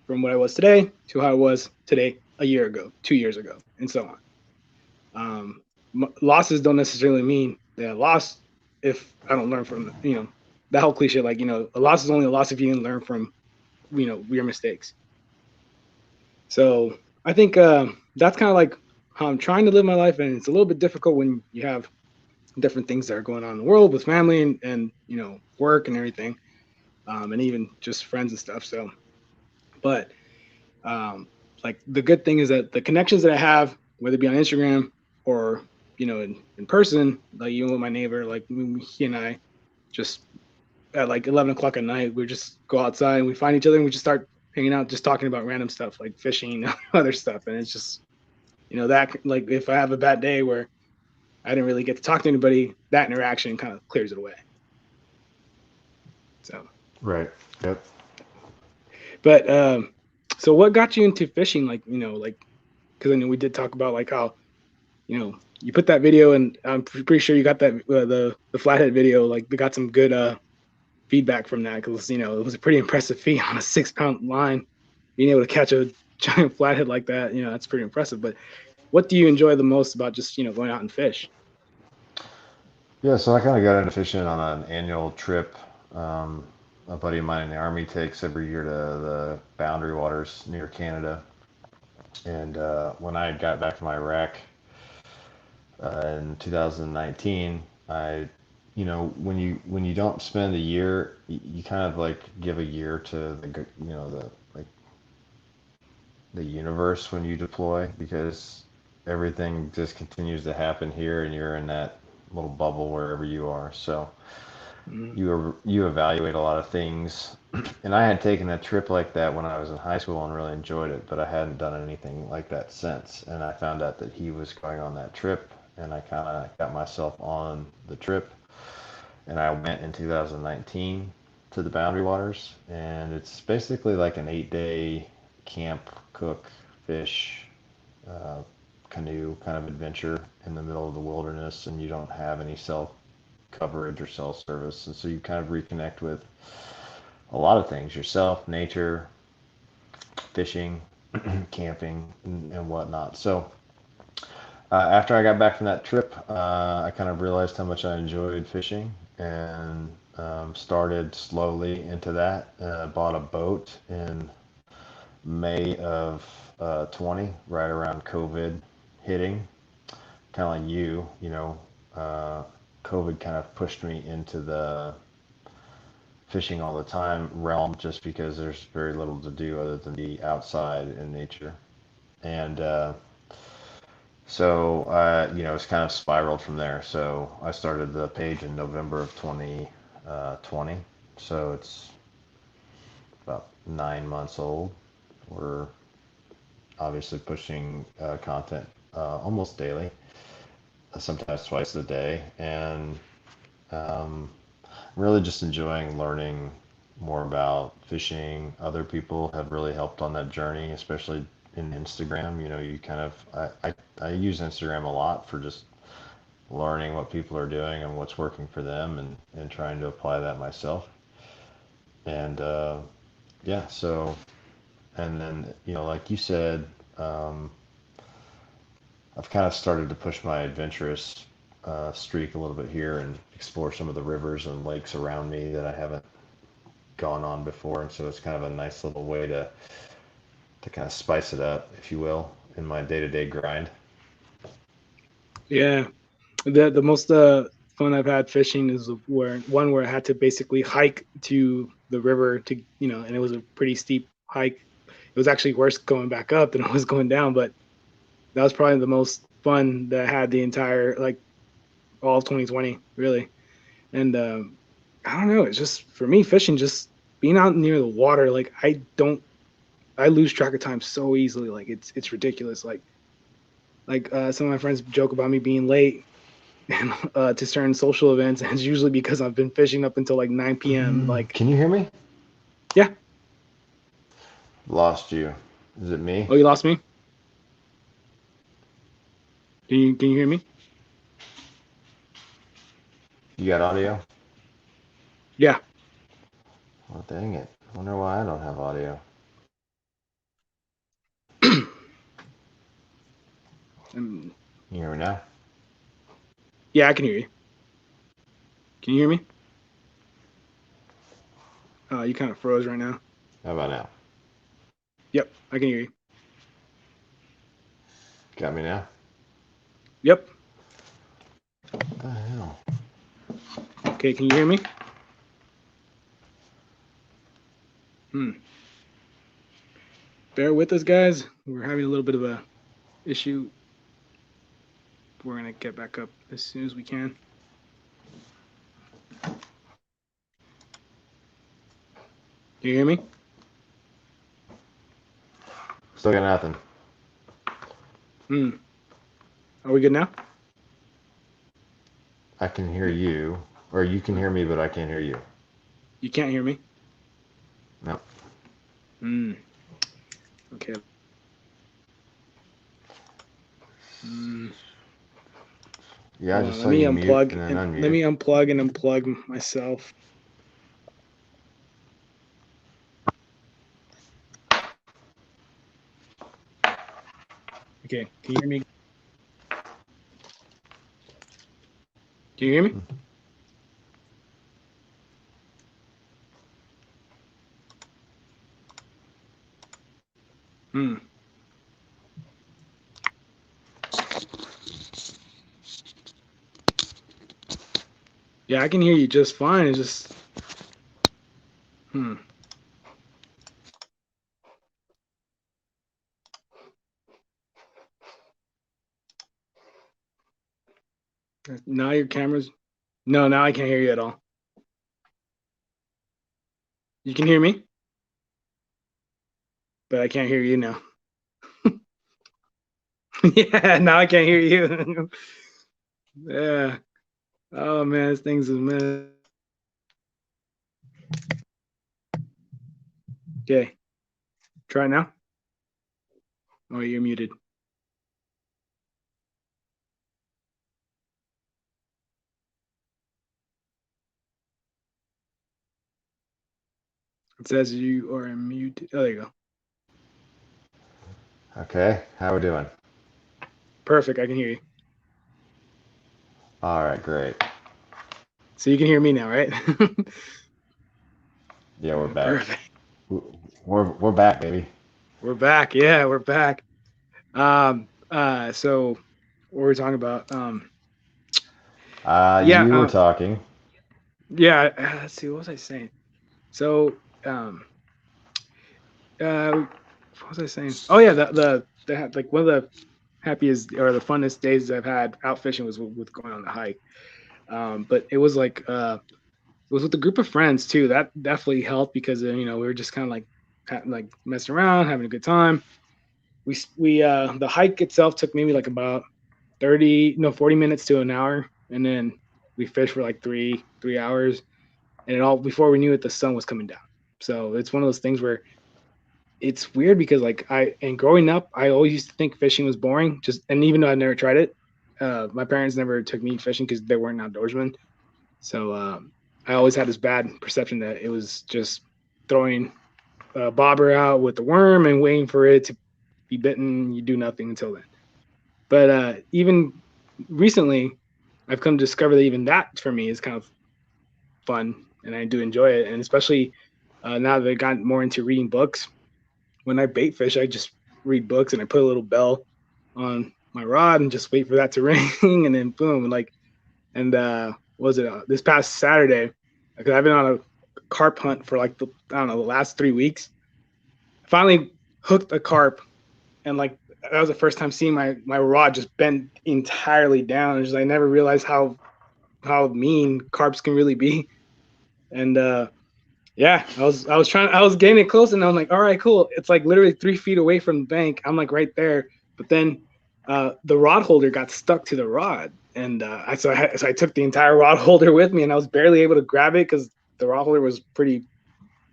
from what I was today to how I was today a year ago, 2 years ago, and so on. Losses don't necessarily mean that loss if I don't learn from that whole cliche like a loss is only a loss if you didn't learn from your mistakes. So I think that's kind of like how I'm trying to live my life, and it's a little bit difficult when you have different things that are going on in the world with family and work and everything, and even just friends and stuff. So, but um, like the good thing is that the connections that I have, whether it be on Instagram or in person, like even with my neighbor, like he and I just at like 11 o'clock at night, we just go outside and we find each other and we just start hanging out, just talking about random stuff like fishing, other stuff, and it's just that like if I have a bad day where I didn't really get to talk to anybody, that interaction kind of clears it away. So, Right. Yep. but so what got you into fishing? Like like because I know we did talk about like how you put that video, and I'm pretty sure you got that the flathead video. Like we got some good feedback from that because it was a pretty impressive feat on a 6 pound line. Being able to catch a giant flathead like that, that's pretty impressive. But what do you enjoy the most about just going out and fish? Yeah, so I kind of got into fishing on an annual trip. Um, a buddy of mine in the Army takes every year to the Boundary Waters near Canada. And when I got back from Iraq in 2019, when you don't spend a year, you kind of like give a year to the universe when you deploy, because everything just continues to happen here and you're in that little bubble wherever you are. So Mm-hmm. you evaluate a lot of things. And I had taken a trip like that when I was in high school and really enjoyed it, but I hadn't done anything like that since. And I found out that he was going on that trip, and I kind of got myself on the trip. And I went in 2019 to the Boundary Waters, and it's basically like an 8 day camp, cook, fish, uh, canoe kind of adventure in the middle of the wilderness, and you don't have any cell coverage or cell service. And so you kind of reconnect with a lot of things: yourself, nature, fishing, camping, and whatnot. So after I got back from that trip, I kind of realized how much I enjoyed fishing, and started slowly into that. Bought a boat in May of 20, right around COVID hitting, kind of like you know. Uh, COVID kind of pushed me into the fishing all the time realm just because there's very little to do other than be outside in nature. And it's kind of spiraled from there. So I started the page in November of 2020. So it's about 9 months old. We're obviously pushing content almost daily, sometimes twice a day, and um, really just enjoying learning more about fishing. Other people have really helped on that journey, especially in Instagram. You kind of I use Instagram a lot for just learning what people are doing and what's working for them, and trying to apply that myself. And yeah, so and then like you said, um, I've kind of started to push my adventurous streak a little bit here and explore some of the rivers and lakes around me that I haven't gone on before, and so it's kind of a nice little way to kind of spice it up, if you will, in my day-to-day grind. Yeah, the most fun I've had fishing is where I had to basically hike to the river to and it was a pretty steep hike. It was actually worse going back up than it was going down, but that was probably the most fun that I had the entire like all of 2020 really. And I don't know, it's just for me fishing, just being out near the water. Like I lose track of time so easily. Like it's ridiculous. Like some of my friends joke about me being late and to certain social events, and it's usually because I've been fishing up until like 9 p.m. Like, Can you hear me? yeah. Lost you. Is it me? Oh, you lost me. Can you hear me? You got audio? Yeah. Well, dang it. I wonder why I don't have audio. um, Can you hear me now? yeah, I can hear you. Can you hear me? You kind of froze right now. How about now? Yep, I can hear you. Got me now? Yep. What the hell? Okay, can you hear me? Hmm. Bear with us, guys. We're having a little bit of a issue. We're gonna get back up as soon as we can. Can you hear me? Still got nothing. Hmm. Are we good now? I can hear you, or you can Uh, hear me, but I can't hear you. you can't hear me. No. Hmm. Okay. Hmm. Yeah, I Hold on. just Let saw me you mute unplug and then and let unmute. me unplug and unplug myself. Okay. Can you hear me? Can you hear me? Hmm. Yeah, I can hear you just fine. It's just hmm. Now your camera's no. Now I can't hear you at all. You can hear me, but I can't hear you now. Yeah. Now I can't hear you. Yeah. Oh man, this thing's a mess. Okay. Try it now. Oh, you're muted. It says you are muted. Oh, there you go. Okay, how we doing? Perfect. I can hear you. All right, great. So you can hear me now, right? Yeah, we're back. Perfect. We're back, baby. We're back. Yeah, we're back. So what we're talking about. Yeah, You were talking. yeah. Let's see, what was I saying? So, um, what was I saying? Oh yeah, like one of the happiest or the funnest days I've had out fishing was with going on the hike. But it was like it was with a group of friends too. That definitely helped because we were just kind of like like messing around, having a good time. We the hike itself took maybe like about 40 minutes to an hour, and then we fished for like three hours, and it all before we knew it, the sun was coming down. So it's one of those things where it's weird because like and growing up, I always used to think fishing was boring. And even though I never tried it, my parents never took me fishing because they weren't outdoorsmen. So I always had this bad perception that it was just throwing a bobber out with the worm and waiting for it to be bitten. You do nothing until then. But even recently, I've come to discover that even that for me is kind of fun, and I do enjoy it. And especially now that I got more into reading books, when I bait fish, I just read books and I put a little bell on my rod and just wait for that to ring, and then boom, like and what was it this past Saturday? Because I've been on a carp hunt for like I don't know the last 3 weeks. I finally hooked a carp, and like that was the first time seeing my rod just bend entirely down. And just I never realized how mean carps can really be. And yeah, I was getting it close, and I'm like, all right, cool. It's like literally 3 feet away from the bank. I'm like right there, but then the rod holder got stuck to the rod, and so I took the entire rod holder with me, and I was barely able to grab it because the rod holder was pretty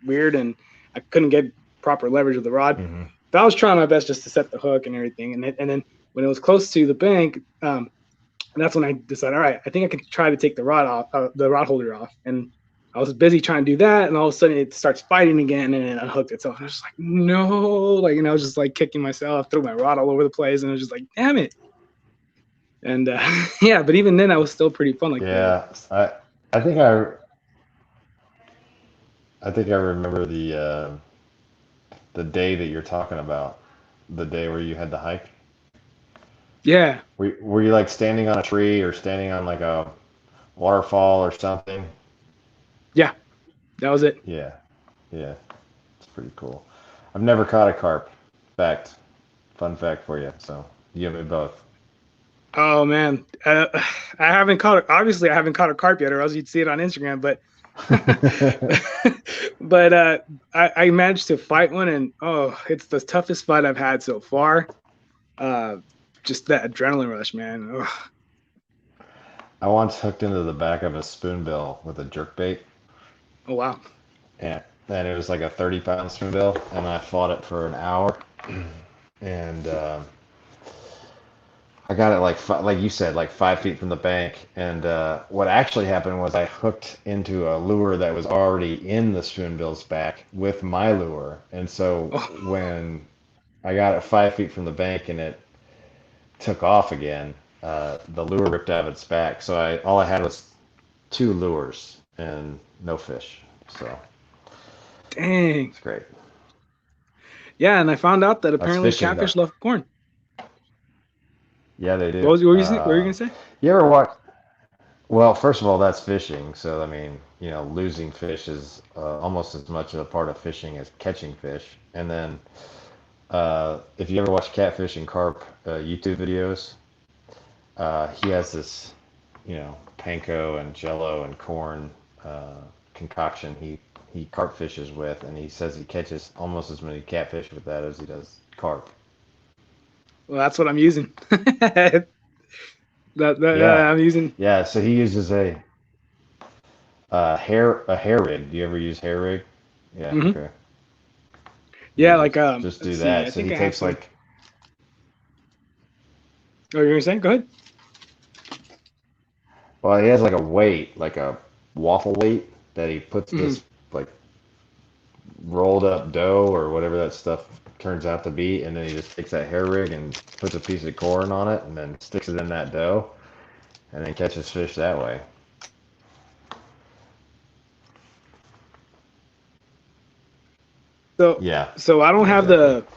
weird, and I couldn't get proper leverage with the rod. Hmm. But I was trying my best just to set the hook and everything, and then when it was close to the bank, and that's when I decided, all right, I think I can try to take the rod off, the rod holder off. And I was busy trying to do that, and all of a sudden it starts fighting again, and it unhooked itself. And I was just like, no, like, I was just like kicking myself, threw my rod all over the place, and I was just like, damn it. And yeah, but even then, I was still pretty fun. Like Yeah, I think I think I remember the day that you're talking about, the day where you had the hike. yeah, Were you like standing on a tree or standing on like a waterfall or something? yeah, that was it. Yeah, yeah, it's pretty cool. I've never caught a carp. Fact, fun fact for you. So you and me both. Oh man, I haven't obviously I haven't caught a carp yet, or else you'd see it on Instagram. But but I managed to fight one, and oh, it's the toughest fight I've had so far. Uh, just that adrenaline rush, man. Ugh. I once hooked into the back of a spoonbill with a jerkbait, Oh wow. and it was like a 30-pound spoonbill, and I fought it for an hour, and I got it like you said, like 5 feet from the bank. And what actually happened was I hooked into a lure that was already in the spoonbill's back with my lure, and so Oh when I got it 5 feet from the bank and it took off again, the lure ripped out of its back. So I all I had was two lures and no fish. So dang. it's great. Yeah, and I found out that That's apparently fishing though. catfish love corn. Yeah, they do. What were you gonna say? You ever watch? Well, first of all, that's fishing. So, I mean, losing fish is almost as much a part of fishing as catching fish. And then, if you ever watch catfish and carp YouTube videos, he has this, panko and jello and corn concoction he carp fishes with, and he says he catches almost as many catfish with that as he does carp. Well, that's what I'm using. Yeah, I'm using. yeah. So he uses a hair rig. Do you ever use hair rig? Yeah. Hmm. Okay. Yeah, Yeah, like just do let's see. that. I So think he I have takes some. like, Oh, you're gonna say? Go ahead. well, he has like a weight, like a waffle weight that he puts Hmm. this like rolled up dough or whatever that stuff turns out to be, and then he just takes that hair rig and puts a piece of corn on it, and then sticks it in that dough, and then catches fish that way. So Yeah, so I don't yeah, have exactly. the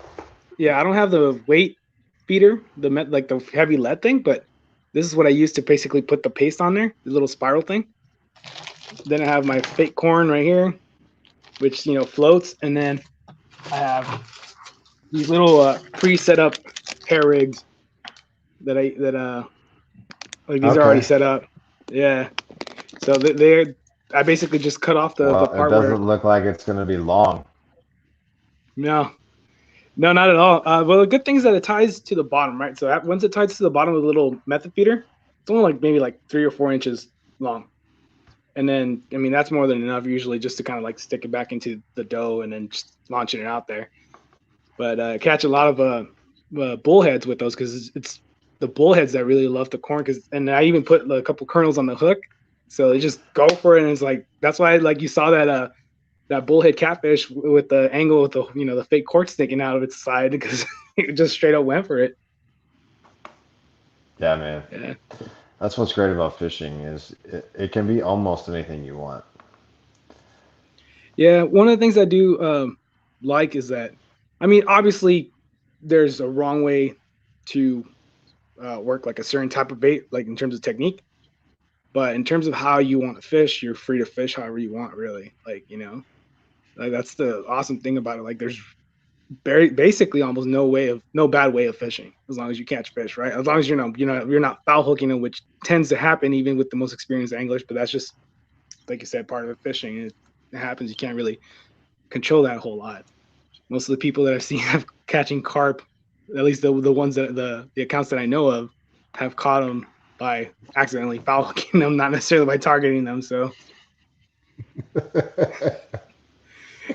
yeah I don't have the weight feeder, like the heavy lead thing, but This is what I use to basically put the paste on there, the little spiral thing. Then I have my fake corn right here, which floats, and then I have these little pre-set up hair rigs that like these are already Okay. set up. Yeah. So they're I basically just cut off the Well, it part where doesn't look like it's going to be long. no, no, not at all. Well, the good thing is that it ties to the bottom, right? So once it ties to the bottom of the little method feeder, it's only like maybe like 3 or 4 inches long. And then, I mean, that's more than enough usually just to kind of like stick it back into the dough and then just launching it out there. But catch a lot of bullheads with those because it's the bullheads that really love the corn. And I even put a couple kernels on the hook, so they just go for it. And it's like that's why like you saw that bullhead catfish with the angle with the the fake cork sticking out of its side because it just straight up went for it. Yeah, man. Yeah, That's what's great about fishing is it can be almost anything you want. yeah. One of the things I do like is that, I mean, obviously there's a wrong way to work like a certain type of bait, like in terms of technique. But in terms of how you want to fish, you're free to fish however you want, really. Like, like that's the awesome thing about it. Like, there's basically almost no bad way of fishing as long as you catch fish, right? As long as you're not foul hooking them, which tends to happen even with the most experienced anglers. But that's just like you said, part of fishing. It happens. You can't really control that a whole lot. Most of the people that I've seen have catching carp, at least the ones that the accounts that I know of, have caught them by accidentally foul hooking them, not necessarily by targeting them. So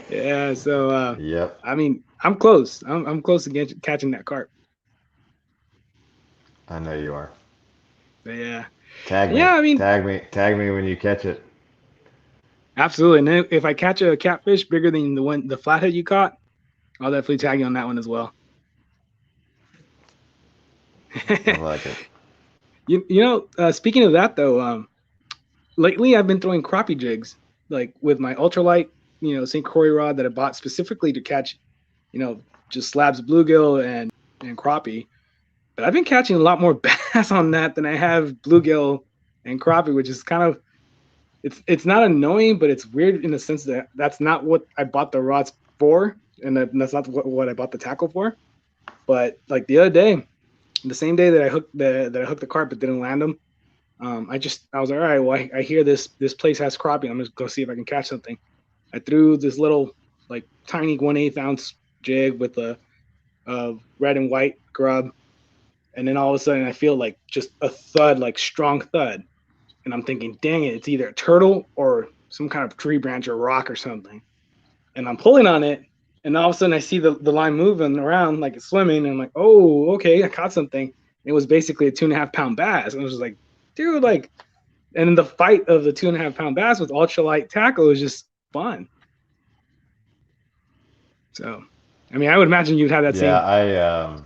yeah, so Yep, I mean, I'm close. I'm close to catching that carp. I know you are. But yeah, Tag me, yeah. I mean, tag me, tag me when you catch it. absolutely. And then if I catch a catfish bigger than the flathead you caught, I'll definitely tag you on that one as well. I like it. Speaking of that though, lately I've been throwing crappie jigs like with my ultralight, St. Croix rod that I bought specifically to catch, just slabs of bluegill and crappie. But I've been catching a lot more bass on that than I have bluegill and crappie, which is kind of it's not annoying, but it's weird in the sense that that's not what I bought the rods for, and that's not what I bought the tackle for. But like the other day, the same day that I hooked the carp but didn't land them, I was like, all right, well I hear this place has crappie. I'm just go see if I can catch something. I threw this little like tiny 1/8 ounce jig with a red and white grub, and then all of a sudden I feel like just a thud, like strong thud, and I'm thinking, dang it, it's either a turtle or some kind of tree branch or rock or something. And I'm pulling on it, and all of a sudden I see the line moving around like it's swimming, and I'm like, oh, okay, I caught something. It was basically a 2.5 pound bass, and I was just like, dude, like, and then the fight of the 2.5 pound bass with ultralight tackle is just fun. So, I mean, I would imagine you'd have that Yeah, same.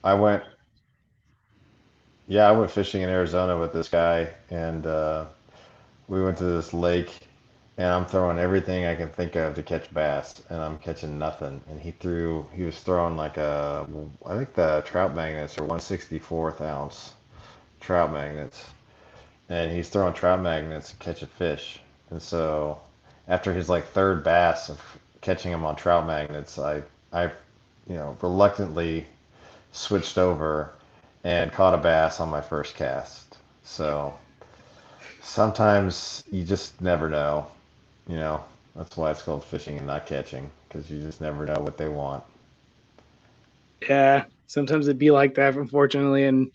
I went I went fishing in Arizona with this guy, and we went to this lake, and I'm throwing everything I can think of to catch bass, and I'm catching nothing. And he was throwing like I think the trout magnets are 1/64 ounce trout magnets, and he's throwing trout magnets to catch a fish. And so after his like third bass of catching him on trout magnets, I reluctantly switched over and caught a bass on my first cast. So sometimes you just never know, you know. That's why it's called fishing and not catching, because you just never know what they want. Yeah, sometimes it'd be like that, unfortunately, and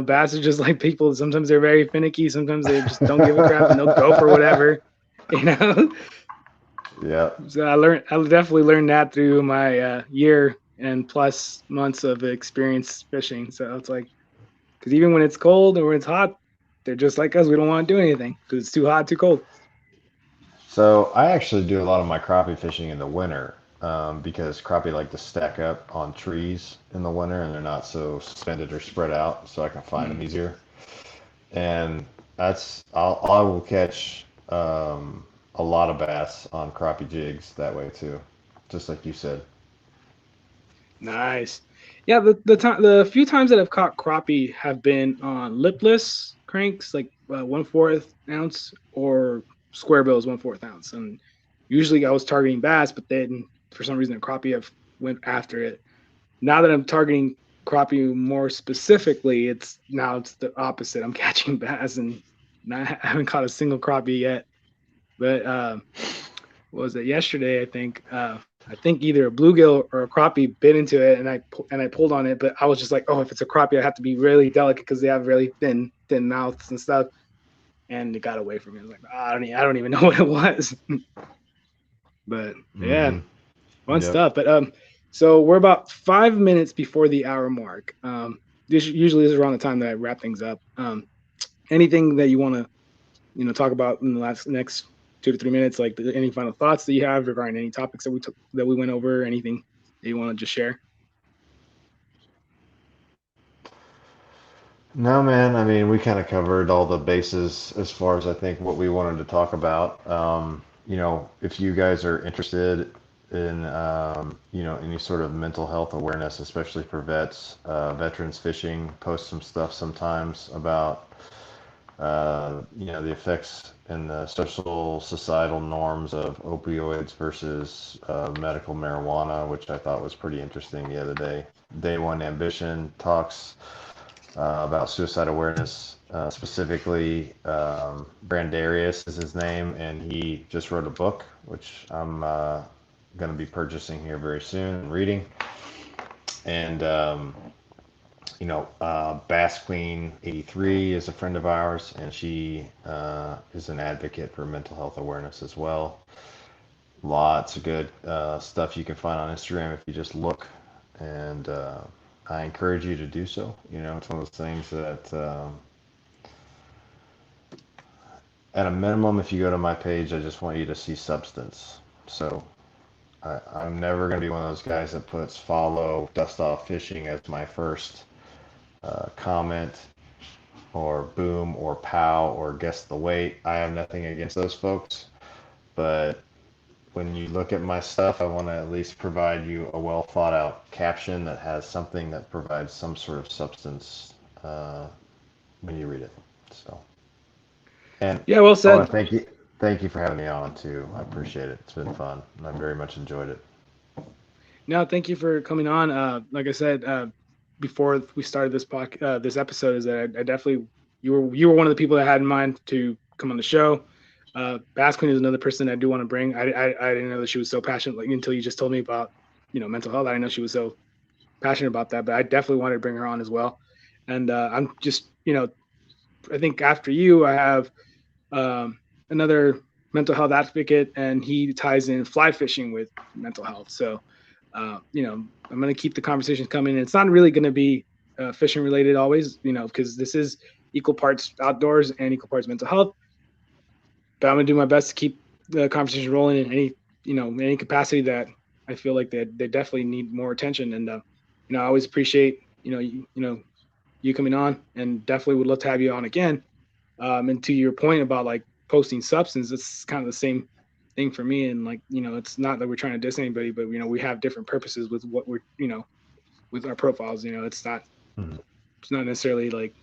bass are just like people. Sometimes they're very finicky. Sometimes they just don't give a crap and they'll go for whatever. You know. Yep. So I definitely learned that through my year and plus months of experience fishing. So it's like, because even when it's cold or when it's hot, they're just like us. We don't want to do anything because it's too hot, too cold. So I actually do a lot of my crappie fishing in the winter, because crappie like to stack up on trees in the winter and they're not so suspended or spread out, so I can find them Mm. easier. And I will catch a lot of bass on crappie jigs that way too, just like you said. Nice. Yeah, the few times that I've caught crappie have been on lipless cranks, like 1/4 ounce, or square bills 1/4 ounce, and usually I was targeting bass, but then for some reason the crappie have went after it. Now that I'm targeting crappie more specifically, it's the opposite. I'm catching bass and I haven't caught a single crappie yet. But what was it yesterday? I think either a bluegill or a crappie bit into it, and I pulled on it. But I was just like, oh, if it's a crappie, I have to be really delicate because they have really thin mouths and stuff. And it got away from me. I was like, I don't even know what it was. But yeah, Mm-hmm. fun Yep. stuff. But so we're about 5 minutes before the hour mark. This usually is around the time that I wrap things up. Anything that you want to talk about in the next 2 to 3 minutes, like any final thoughts that you have regarding any topics that we went over, anything that you want to just share? No, man. I mean, we kind of covered all the bases as far as I think what we wanted to talk about. If you guys are interested in, any sort of mental health awareness, especially for vets, veterans fishing, post some stuff sometimes about, the effects and the social societal norms of opioids versus medical marijuana, which I thought was pretty interesting the other day. Day One Ambition talks about suicide awareness. Specifically, Brandarius is his name, and he just wrote a book, which I'm going to be purchasing here very soon and reading. And Bass Queen 83 is a friend of ours, and she is an advocate for mental health awareness as well. Lots of good stuff you can find on Instagram if you just look, and I encourage you to do so. It's one of those things that, at a minimum, if you go to my page, I just want you to see substance. So I'm never going to be one of those guys that puts follow Dust Off Fishing as my first comment, or boom, or pow, or guess the weight. I have nothing against those folks, but when you look at my stuff, I want to at least provide you a well thought out caption that has something that provides some sort of substance when you read it. So, and Yeah, well I want said. to thank you for having me on too. I appreciate it. It's been fun, and I very much enjoyed it. No, thank you for coming on. Like I said before we started this episode, is that I definitely you were one of the people that I had in mind to come on the show. Bass Queen is another person I do want to bring. I didn't know that she was so passionate, like, until you just told me about mental health. I didn't know she was so passionate about that, but I definitely wanted to bring her on as well. And I'm just I think after you, I have another mental health advocate, and he ties in fly fishing with mental health. So, I'm going to keep the conversations coming. It's not really going to be fishing related always, because this is equal parts outdoors and equal parts mental health. But I'm going to do my best to keep the conversation rolling in any capacity that I feel like they definitely need more attention. And I always appreciate you coming on, and definitely would love to have you on again. And to your point about like posting substance, it's kind of the same thing for me. And like, it's not that we're trying to diss anybody, but we have different purposes with what we're, with our profiles. Mhm. It's not necessarily like,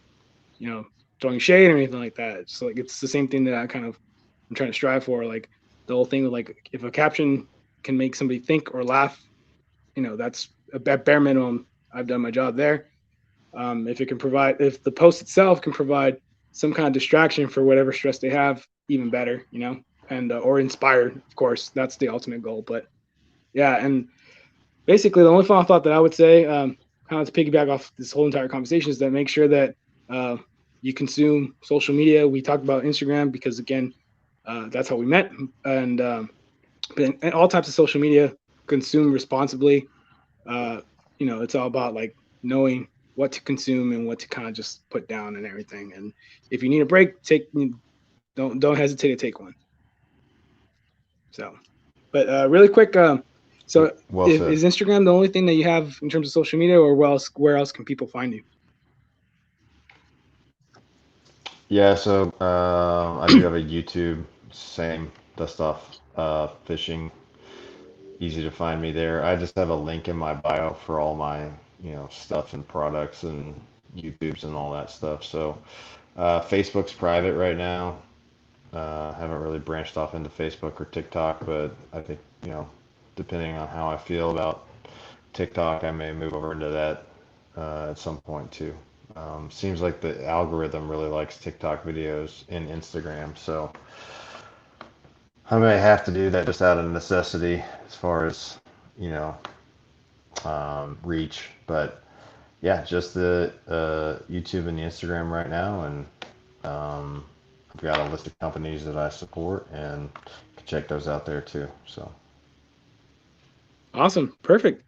you know, throwing shade or anything like that. It's like it's the same thing that I'm trying to strive for. Like the whole thing of like if a caption can make somebody think or laugh, that's at bare minimum. I've done my job there. If the post itself can provide some kind of distraction for whatever stress they have, even better, and or inspired, of course, that's the ultimate goal. But yeah, and basically the only final thought that I would say, kind of to piggyback off this whole entire conversation, is that make sure that uh, you consume social media. We talked about Instagram because again, that's how we met, and but in all types of social media, consume responsibly. uh, it's all about like knowing what to consume and what to kind of just put down and everything. And if you need a break, don't hesitate to take one. So, but really quick, so Well said. is Instagram the only thing that you have in terms of social media, or where else can people find you? Yeah, so I do have a YouTube, same Dust Off Fishing. Easy to find me there. I just have a link in my bio for all my stuff and products and YouTubes and all that stuff. So Facebook's private right now. Haven't really branched off into Facebook or TikTok, but I think, depending on how I feel about TikTok, I may move over into that at some point too. Seems like the algorithm really likes TikTok videos and Instagram, so I may have to do that just out of necessity as far as, you know, reach. But yeah, just the YouTube and the Instagram right now, and I've got a list of companies that I support, and you can check those out there too. So Awesome. Perfect.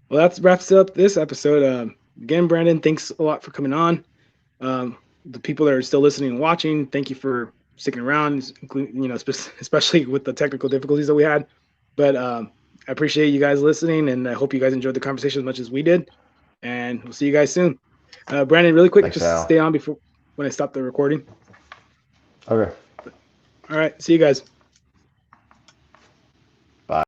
Well, that wraps up this episode. Again, Brandon, thanks a lot for coming on. The people that are still listening and watching, thank you for sticking around, including, especially with the technical difficulties that we had. But I appreciate you guys listening, and I hope you guys enjoyed the conversation as much as we did. And we'll see you guys soon. Brandon, really quick, thanks, just Al. stay on before when I stop the recording. Okay. All right. See you guys. Bye.